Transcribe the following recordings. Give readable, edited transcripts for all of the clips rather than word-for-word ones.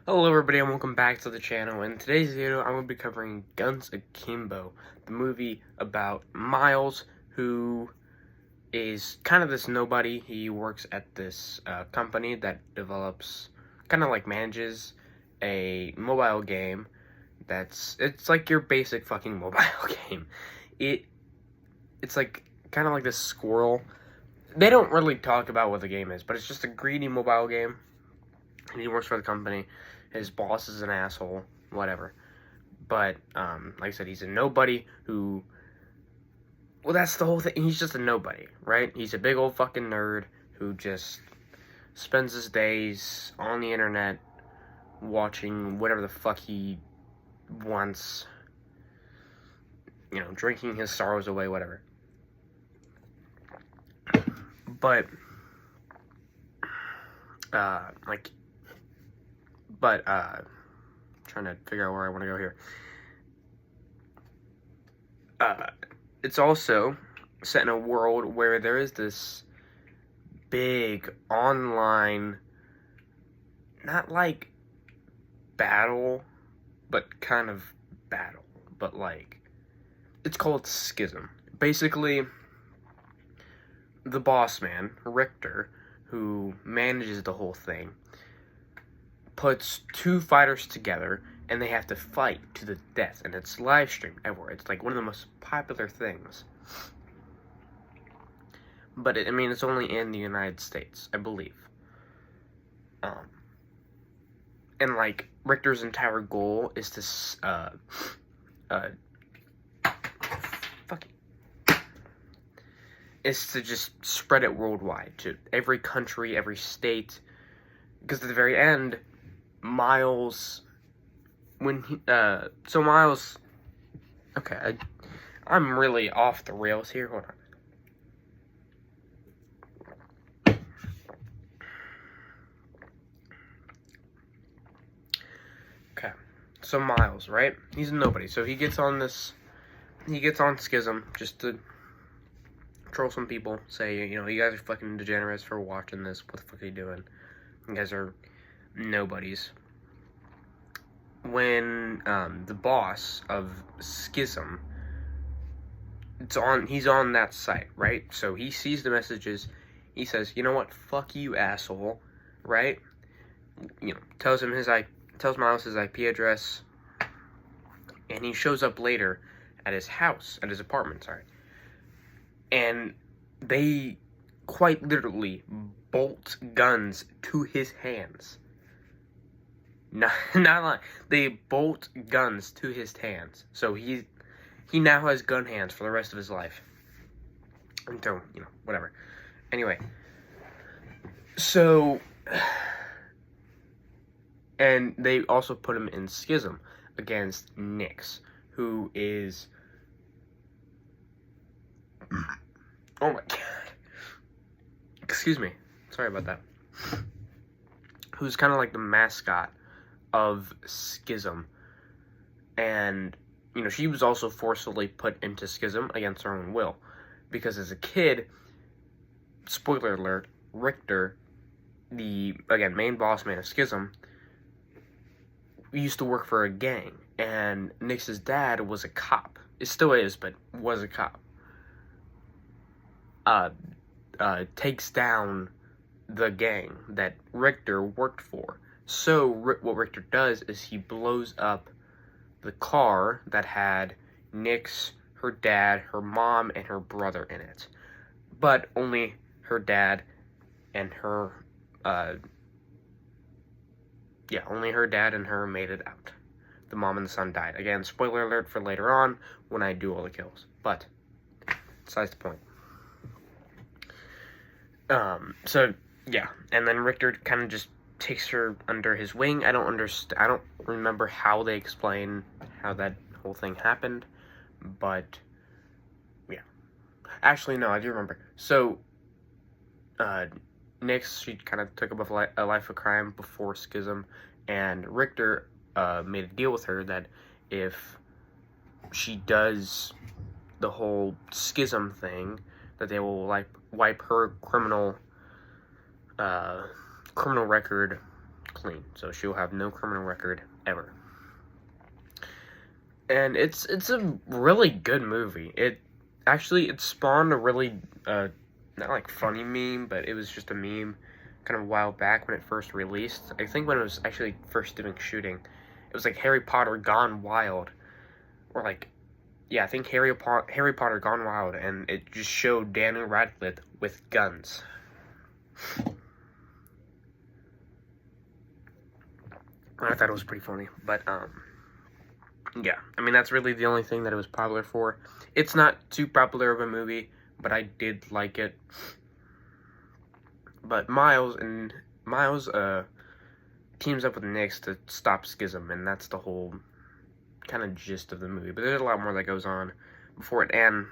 Hello everybody and welcome back to the channel. In today's video, I'm going to be covering Guns Akimbo, the movie about Miles, who is kind of this nobody. He works at this company that develops, kind of like manages a mobile game it's like your basic fucking mobile game. It's like, kind of like this squirrel. They don't really talk about what the game is, but it's just a greedy mobile game, and he works for the company. His boss is an asshole, whatever. But, like I said, he's a nobody who... Well, that's the whole thing. He's just a nobody, right? He's a big old fucking nerd who just spends his days on the internet watching whatever the fuck he wants. You know, drinking his sorrows away, whatever. But, trying to figure out where I want to go here. It's also set in a world where there is this big online, not like battle, but kind of battle, but like, it's called Schism. Basically, the boss man, Richter, who manages the whole thing, puts two fighters together, and they have to fight to the death, and it's live streamed everywhere. It's like one of the most popular things. But it's only in the United States, I believe. And like Richter's entire goal is to is to just spread it worldwide to every country, every state, because at the very end, Miles, when he, so Miles, okay, I'm really off the rails here, hold on. Okay, so Miles, right, he's a nobody, so he gets on Schism, just to troll some people, say, you know, you guys are fucking degenerates for watching this, what the fuck are you doing? You guys are nobodies. When the boss of Schism, he's on that site, right? So he sees the messages, he says, you know what, fuck you, asshole, right? You know, tells Miles his IP address, and he shows up later at his apartment, sorry. And they quite literally bolt guns to his hands. Not like they bolt guns to his hands. So he now has gun hands for the rest of his life. Until, you know, whatever. Anyway. So, and they also put him in Schism against Nyx, who is, oh my god. Excuse me. Sorry about that. Who's kind of like the mascot of Schism. And, you know, she was also forcibly put into Schism against her own will. Because as a kid, spoiler alert, Richter, the, again, main boss man of Schism, used to work for a gang. And Nyx's dad was a cop. It still is, but was a cop. Takes down the gang that Richter worked for. So, what Richter does is he blows up the car that had Nyx, her dad, her mom, and her brother in it. But only her dad and her, only her dad and her made it out. The mom and the son died. Again, spoiler alert for later on when I do all the kills. But, besides the point. So, yeah. And then Richter kind of just takes her under his wing. I don't remember how they explain how that whole thing happened, but yeah. Actually, no, I do remember. So, Nyx, she kind of took up a life of crime before Schism, and Richter made a deal with her that if she does the whole Schism thing, that they will like wipe her criminal record clean, so she'll have no criminal record ever. And it's a really good movie. It spawned a really not like funny meme, but it was just a meme kind of a while back when it first released. I think when it was actually first doing shooting, it was like Harry Potter Gone Wild, or like, yeah, I think Harry Potter Gone Wild, and it just showed Daniel Radcliffe with guns. I thought it was pretty funny, but yeah, I mean, that's really the only thing that it was popular for. It's not too popular of a movie, but I did like it. But Miles teams up with Nix to stop Schism, and that's the whole kind of gist of the movie. But there's a lot more that goes on before it, and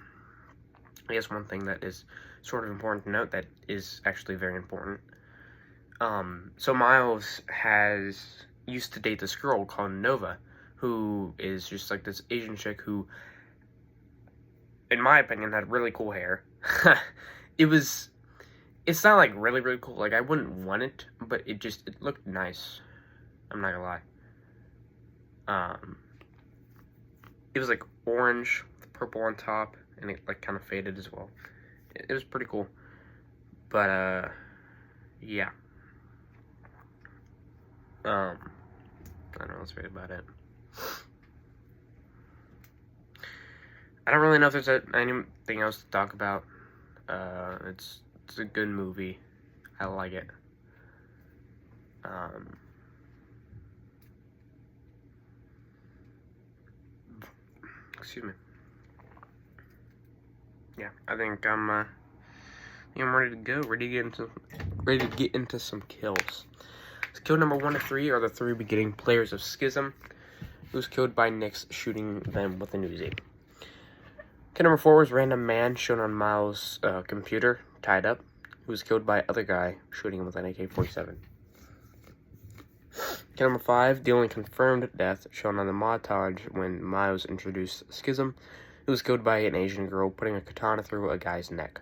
I guess one thing that is sort of important to note that is actually very important. So Miles used to date this girl called Nova, who is just like this Asian chick who, in my opinion, had really cool hair. It's not like really, really cool. Like, I wouldn't want it, but it looked nice. I'm not gonna lie. It was like orange with purple on top, and it like kind of faded as well. It was pretty cool. But yeah. I don't know what's right about it. I don't really know if there's anything else to talk about. It's a good movie. I like it. Excuse me. Yeah, I think I'm ready to go. Ready to get into some kills. So kill number 1 to 3 are the 3 beginning players of Schism, who was killed by Nix shooting them with an Uzi. Kill number 4 was random man shown on Miles' computer, tied up, who was killed by other guy shooting him with an AK-47. Kill number 5, the only confirmed death shown on the montage when Miles introduced Schism, who was killed by an Asian girl putting a katana through a guy's neck.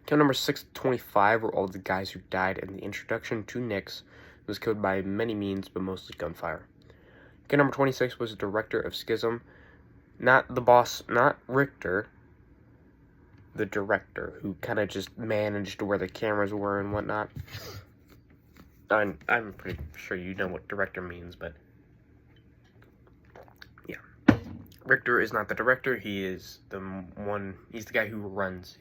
Kill number 625 were all the guys who died in the introduction to Nix, who was killed by many means, but mostly gunfire. Kill number 26 was the director of Schism, not the boss, not Richter, the director, who kind of just managed where the cameras were and whatnot. I'm pretty sure you know what director means, but yeah. Richter is not the director, he is he's the guy who runs.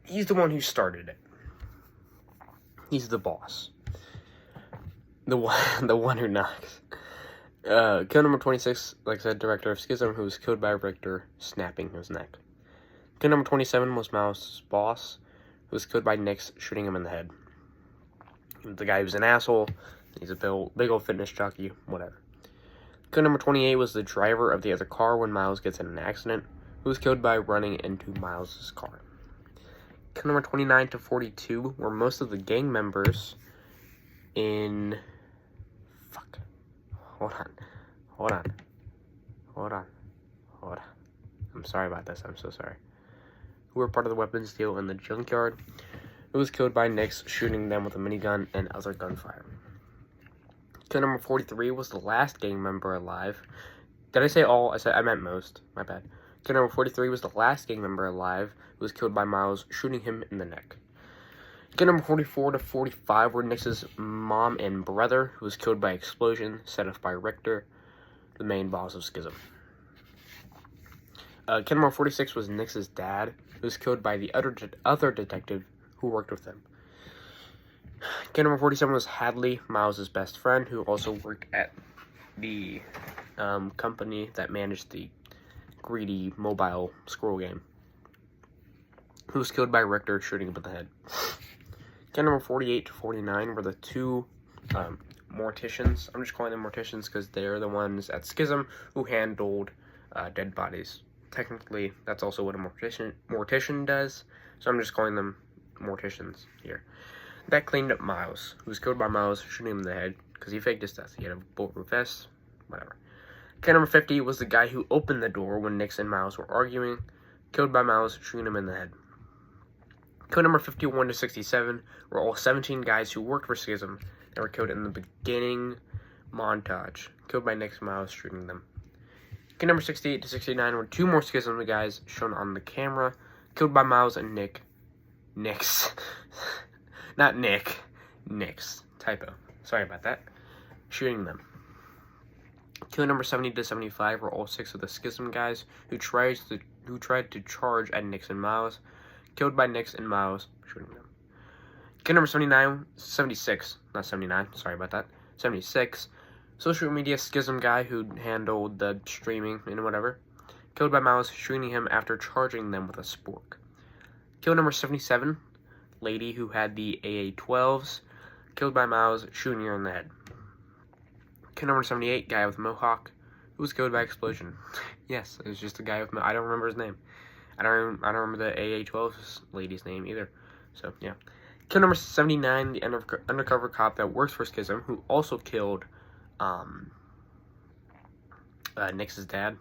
He's the one who started it. He's the boss. The one who knocks. Kill number 26, like I said, director of Schism, who was killed by Richter snapping his neck. Kill number 27 was Mouse's boss, who was killed by Nix shooting him in the head. The guy was an asshole. He's a big old fitness jockey, whatever. Kill number 28 was the driver of the other car when Miles gets in an accident, who was killed by running into Miles' car. Kill number 29 to 42 were most of the gang members in... Fuck. Hold on. I'm sorry about this. I'm so sorry. Who were part of the weapons deal in the junkyard. Who was killed by Nix shooting them with a minigun and other gunfire. Kill number 43 was the last gang member alive. Did I say all? I meant most. My bad. Kill number 43 was the last gang member alive, who was killed by Miles shooting him in the neck. Kill number 44 to 45 were Nix's mom and brother, who was killed by explosion set off by Richter, the main boss of Schism. Kill number 46 was Nix's dad, who was killed by the other detective who worked with him. Kill number 47 was Hadley, Miles' best friend, who also worked at the company that managed the greedy mobile scroll game, who was killed by Richter shooting him in the head. Kill number 48 to 49 were the 2 morticians. I'm just calling them morticians because they're the ones at Schism who handled dead bodies. Technically, that's also what a mortician does, so I'm just calling them morticians here. That cleaned up Miles, who was killed by Miles shooting him in the head because he faked his death. He had a bulletproof vest, whatever. Kill number 50 was the guy who opened the door when Nix and Miles were arguing, killed by Miles shooting him in the head. Kill number 51 to 67 were all 17 guys who worked for Schism that were killed in the beginning montage, killed by Nick's Miles shooting them. Kill number 68 to 69 were 2 more Schism guys shown on the camera, killed by Miles and Nick's. Not Nick. Nick's. Typo. Sorry about that. Shooting them. Kill number 70 to 75 were all 6 of the Schism guys who tried to charge at Nick's and Miles, killed by Nick's and Miles shooting them. Kill number 76, not 79, sorry about that, 76, social media Schism guy who handled the streaming and whatever, killed by Miles shooting him after charging them with a spork. Kill number 77, lady who had the AA-12s, killed by Miles shooting her in the head. Kill number 78, guy with mohawk, who was killed by explosion. Yes, it was just a guy with I don't remember his name. I don't remember the AA-12's lady's name either. So, yeah. Kill number 79, the undercover cop that works for Schism, who also killed Nick's dad.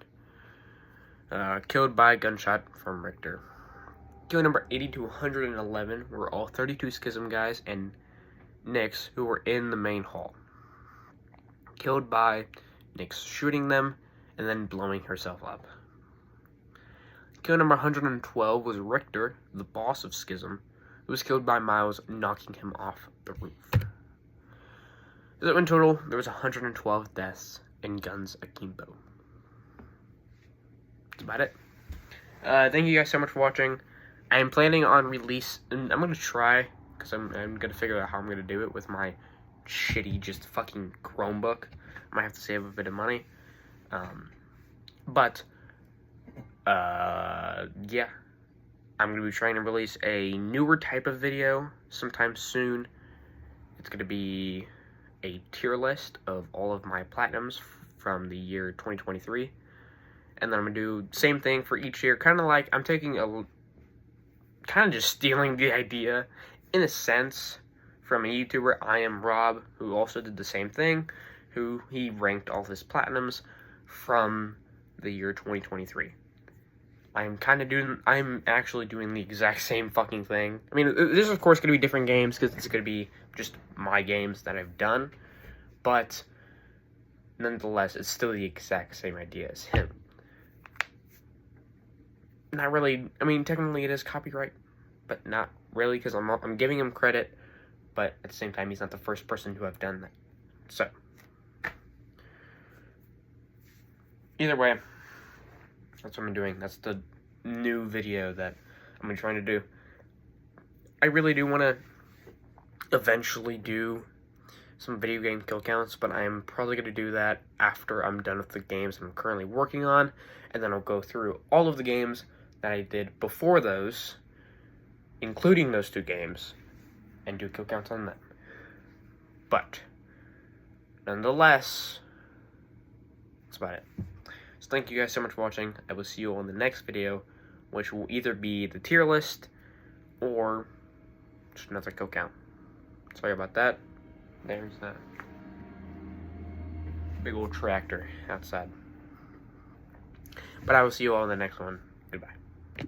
Killed by gunshot from Richter. Kill number 80 to 111 were all 32 Schism guys and Nick's who were in the main hall. Killed by Nick's shooting them and then blowing herself up. Kill number 112 was Richter, the boss of Schism, who was killed by Miles knocking him off the roof. So in total, there was 112 deaths in Guns Akimbo. That's about it. Thank you guys so much for watching. I am planning on release, and I'm going to try, because I'm going to figure out how I'm going to do it with my shitty, just fucking Chromebook. I might have to save a bit of money. Yeah. I'm going to be trying to release a newer type of video sometime soon. It's going to be a tier list of all of my platinums from the year 2023. And then I'm going to do the same thing for each year. Kind of like I'm taking kind of just stealing the idea, in a sense, from a YouTuber, I Am Rob, who also did the same thing, who he ranked all of his platinums from the year 2023. I'm actually doing the exact same fucking thing. I mean, this is of course going to be different games, because it's going to be just my games that I've done, but nonetheless, it's still the exact same idea as him. Not really, I mean, technically it is copyright, but not really, because I'm giving him credit, but at the same time, he's not the first person to have done that. So, either way, that's what I'm doing. That's the new video that I'm trying to do. I really do want to eventually do some video game kill counts, but I'm probably going to do that after I'm done with the games I'm currently working on, and then I'll go through all of the games that I did before those, including those 2 games, and do kill counts on them. But, nonetheless, that's about it. So thank you guys so much for watching. I will see you all in the next video, which will either be the tier list, or just another kill count. Sorry about that. There's that big old tractor outside. But I will see you all in the next one.